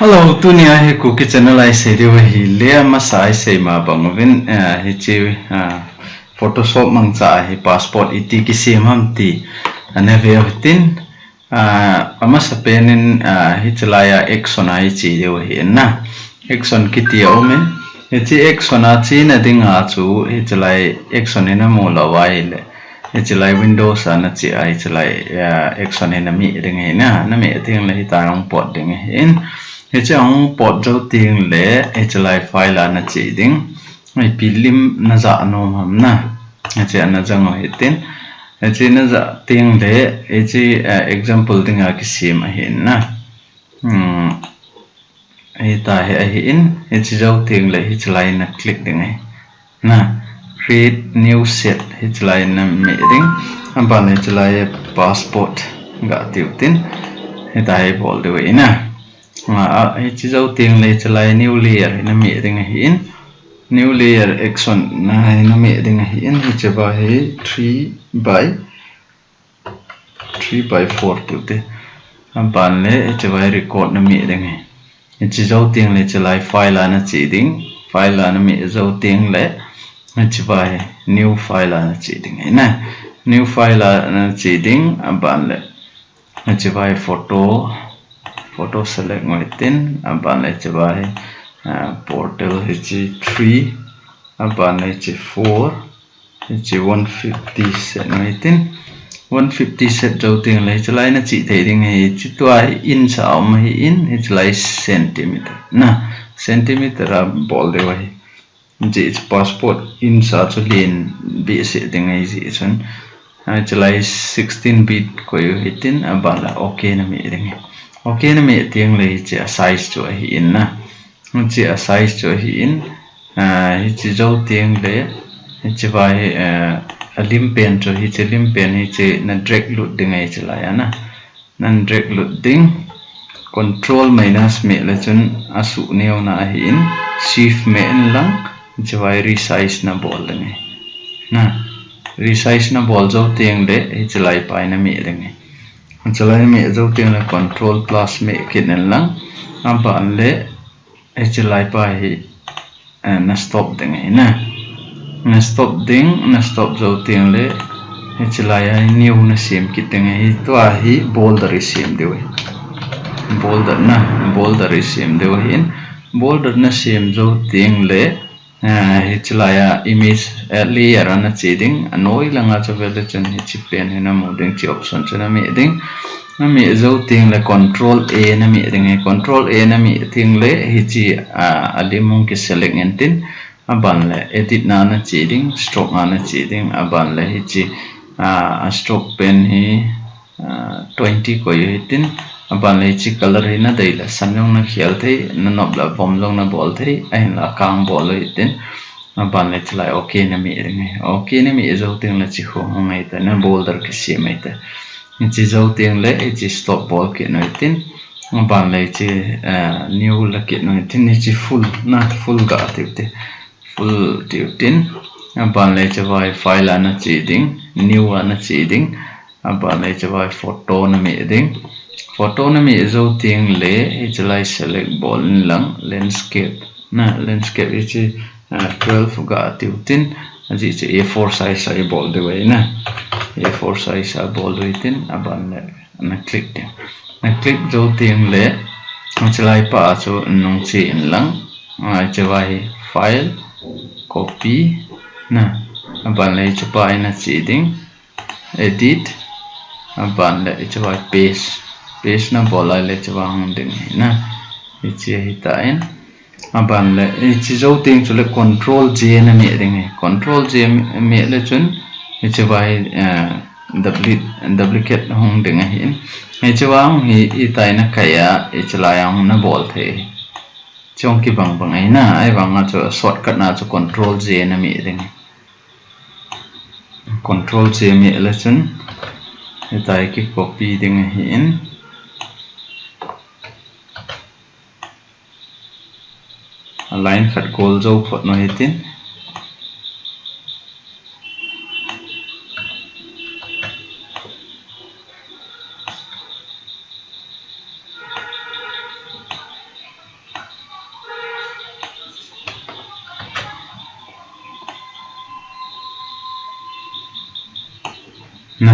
Hello, tunia he cookie channel I say you he le masa I say ma bangvin he chi Photoshop mangcha he passport iti ki sim ham ti ane veotin amasa penin he chlaya action ai chi deu he na action kiti omen he chi action a chi na dinga chu he chlai action ena mo lawai le he chlai windows ana chi ai chlai action ena mi ding he na me ting le ta rong pot ding he he chang pot zo ting le he chlai file ana chi ding ai pilim na za no ham na he chi ana jang ho hitin he chi na za ting le he chi example ding a ki sim he na he ta he in he chi zo ting le he chlai na click ding he na create new set he chlai na me ding am ban he chlai passport ga tin he ta he bol de we na he chi zo tiếng le chlai new layer na me ding hi in new layer action na me ding hi in hi chaba he 3 by 4 tu te am ban le he chaba record na me ding hi chi zo tiếng le chlai file na chi ding file na me zo tiếng le he chaba he new file na chi ding na new file na chi ding am ban le he chaba photo select ngoi tin aban le chaba he portal he chi 3 aban le chi 4 he chi 150 set ngoi tin 150 set zo ting le chlai na chi thei ding he chi tua in sa om he in he chlai centimeter na centimeter a bol de wai ji passport in sa chu lin bi se ding he ji chun chlai 16 bit ko yu hitin aban la okay na mi ding okay na me tiếng le chi size cho hi in na chi size cho hi in hi chi zo tiếng le hi chi vai lim pen cho hi chi lim pen hi chi na drag lut ding ai chi la ya na nan drag lut ding control minus me le chun asu neo na hi in shift me en lang chi vai resize na bol ding na resize na bol zo tiếng le hi chi lai pai na me ding chlai me zo tiếng là control plus me kinen lang am ban le chlai pa hi na stop ding na stop ding na stop zo tiếng le chlai ai new na sim kiteng hi to hi boulder sim dewe boulder sim dewe hin boulder na sim zo tiếng le hi chlai image layer na chi ding anoi langa cho vele chen hi chi pen na mo ding chi option chana me ding na me zo tiếng le control a na me ding control a na me tiếng le hi chi alimong ki select entin aban le edit na na chi ding stroke na chi ding aban le hi chi stroke pen hi 20 ko hitin aban le chi color hi na dei la samyong na khial thei na nob la bom long na bol thei ai la kang bol hitin aban le chlai okay na me ding okay na me zo tiếng la chi ho ngai ta na boulder ki si mai ta chi zo tiếng le chi stop ball ki noi tin ban le chi new la ki noi tin ni chi full ga ti full ti tin ban le chi vai file ana chi ding new ana chi ding ban le chi vai photo na me ding photo na me zo tiếng le chi lai select ball lang landscape na landscape chi 12 ga ti tin ji chi a4 size ai ball de wai na a4 size a ball de tin aban le na click zo tiếng le chlai pa chu nong chi in lang chi vai file copy na aban le chu pa ina chi ding edit aban le chu vai paste na bola le chu wang ding na chi hi ta in aban le chi zo tiếng chu le control j na me ding control j me le chun chi vai duplicate hong ding hin chi wang hi tai na kaya chlai ang na bol the chong ki bang ai na ai bang a chu shortcut na chu control j na me ding control j me le chun hi tai ki copy ding hin line khat goal zo phot no hitin na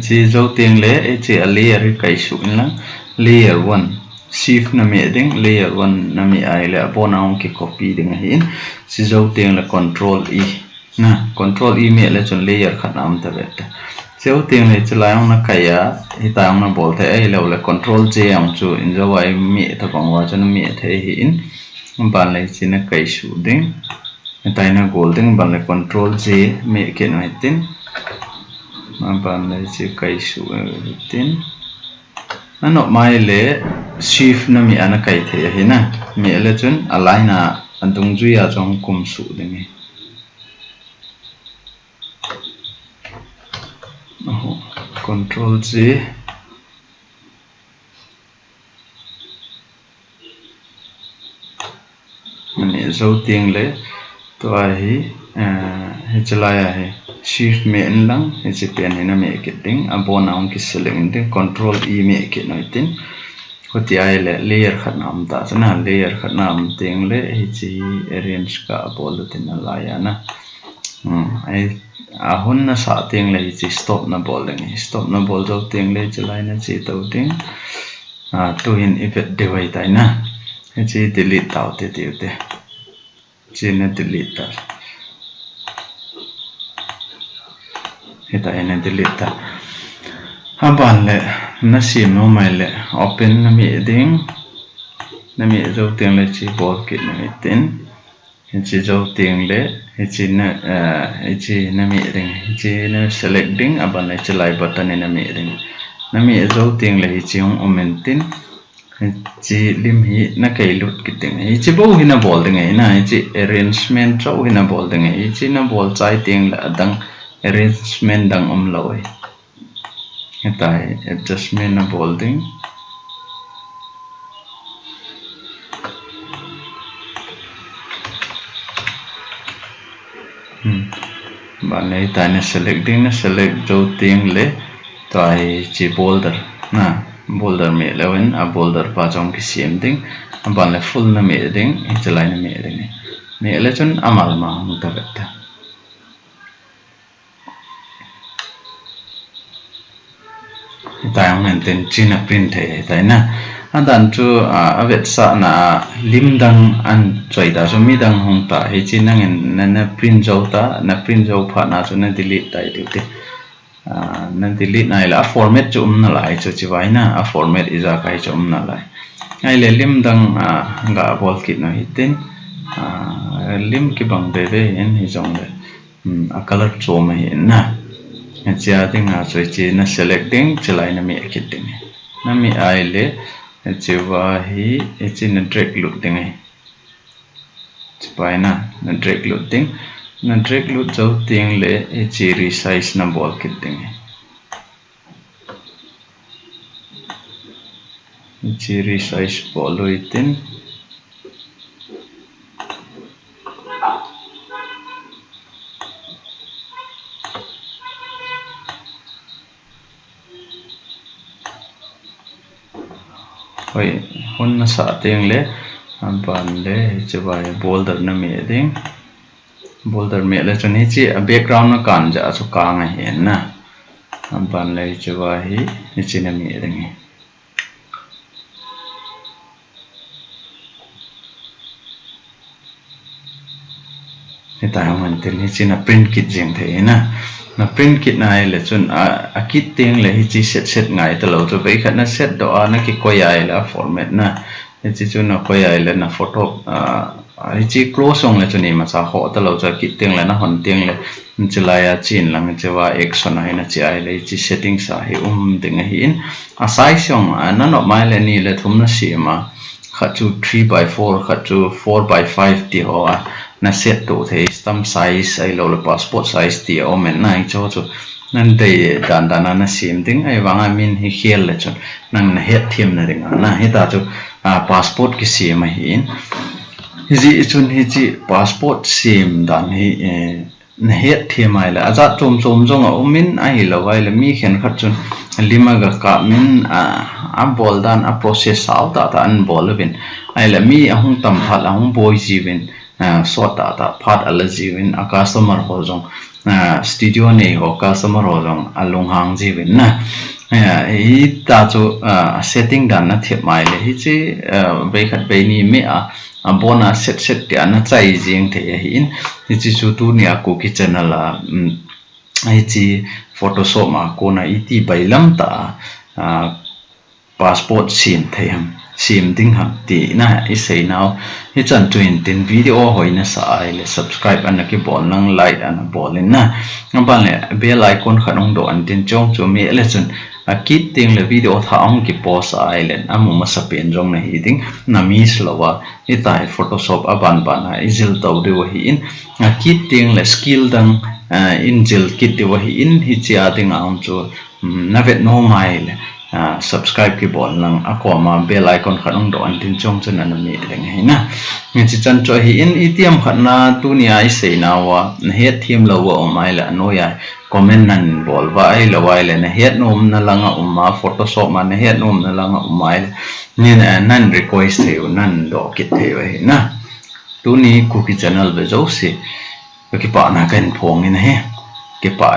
chi zo tiang le chi a layer kai su na layer 1 shift na me ding layer 1 na mi ai le bon aung ki copy ding hin chi zo tiang le control e na control e me le chon layer khat am ta vet zo tiang le chlai ong na kaya hi ta ong na bol the ai lo le control j ang chu in zo ai mi ta bang wa chon mi the hin ban le chi na kai su ding tai na golden ban le control j me ke no tin ban le chi kai su tin ano mai le shift na mi ana kai the hi na mi le chun align a andung ju ya chong kum su ding control j mane zo tiang le to ai hi chalaya hai shift me en lang hi chi pen hina me ke ding abon aung ki select ding control e me ke noi tin hoti ai le layer khat nam ta chana layer khat nam ting le hi chi arrange ka bol tin la ya na ai a hun na sa ting le hi chi stop na bol ding stop na bol zo ting le chalai na chi to ding to in effect devai tai na hi chi delete tau te te chi na delete ta hita ene delete ta haban le na sim no mai le open na mi ding na mi zo tiang le chi bol kit na mi tin chi zo tiang le chi na mi ding chi na selecting aban le chlai button na mi ding na mi zo tiang le chi ong omen tin chi lim hi na kai lut kit ding chi bo hina bol ding na chi arrangement cho hina bol ding chi na bol chai tiang la dang arrangement dang loi hetai adjustment na bolding ban nei ta na selecting na select jo ting le tai chi boulder na boulder me lewen a boulder pa jong ki sim ding ban le full na me ding chalai na me ding me le chon amal ma ta beta tai ang ten china print the tai na adan chu avet sa na lim dang an choi da so mi dang hong ta he chi nang na print jo ta na print jo pha na chu na delete tai te na delete na la format chu na lai chu chi vai na a format iza kai chu na lai ai le lim dang ga bol kit no hitin lim ki bang be be en hi jong le a color chu ma hin na chia ding a choi chi na selecting chlai na mi kit ding na mi ai le chiwa hi chi na drag lut ding ai chipai na drag lut ding na drag lut zo ting le chi resize na bol kit ding chi resize bol loitin oi hun na sa ting le ban le chibai boulder na me ding boulder me le chani chi background na kan ja chu ka nga hen na ban le chibai hi chi na me ding ta man tin hi chi na print kit jeng the na na print kit na le chun a kit ting le hi chi set ngai ta lo chu be khat na set do na ki ko ya la format na hi chi chu na ko ya le na photo hi chi close ong le chu ni ma cha ho ta lo cha kit ting le na hon ting le chi la ya chin lang che wa action na na chi ai le chi setting sa hi ding hi in a size ong na no mai le ni le thum na si ma khat chu 3x4 khat chu 4x5 ti ho na set to the stamp size ai lo le passport size ti o men na cho chu nan dei dan na sim ding ai wanga min hi khel le chon nang na het thim na ring na he ta chu passport ki sim hi ji chun hi chi passport sim dan hi na het thim ai la aza chom jong a min ai lo wai le mi khen khat chun lima ga ka min a bol dan a process out ta an bol bin ai la mi ahung tam phat ahung boy ji bin sort ta phat allergy win a customer ho jong studio này họ cả samaro long along hang gì vậy na hi ta chu setting dan na thiệp mai le hi chi be khat be ni me bona set te ana chai jing the hi chi chu tu ni aku ki channel ai chi photoshop ma ko na iti bailam ta passport sim thayam sim ding ham ti na isei now hi chan twin tin video hoina sa ai le subscribe an ki bol nang like an bolin na ngam le bell icon khanong do an tin chong chu me le chun kit ting le video tha ong ki post ai le amu ma sa pen jong na hi ding na mi slowa hi tai photoshop aban ban a izil to de wa hi in kit ting le skill dang in jil kit de wa hi in hi chia ding am chu na vet no mai le subscribe ki bol nang ako ma bell icon khanong do an tin chong chen an mi leng he na ngi chi chan cho hi in itiam khatna tu nia I sei na wa he thim lo wa mai la no ya comment nan bol wa ai lo wai le na he nom na langa umma photoshop ma na he nom na langa umai ni nan request the nan do kit the wa he na tu ni cookie channel be jo se ki pa na kan phong in he ki pa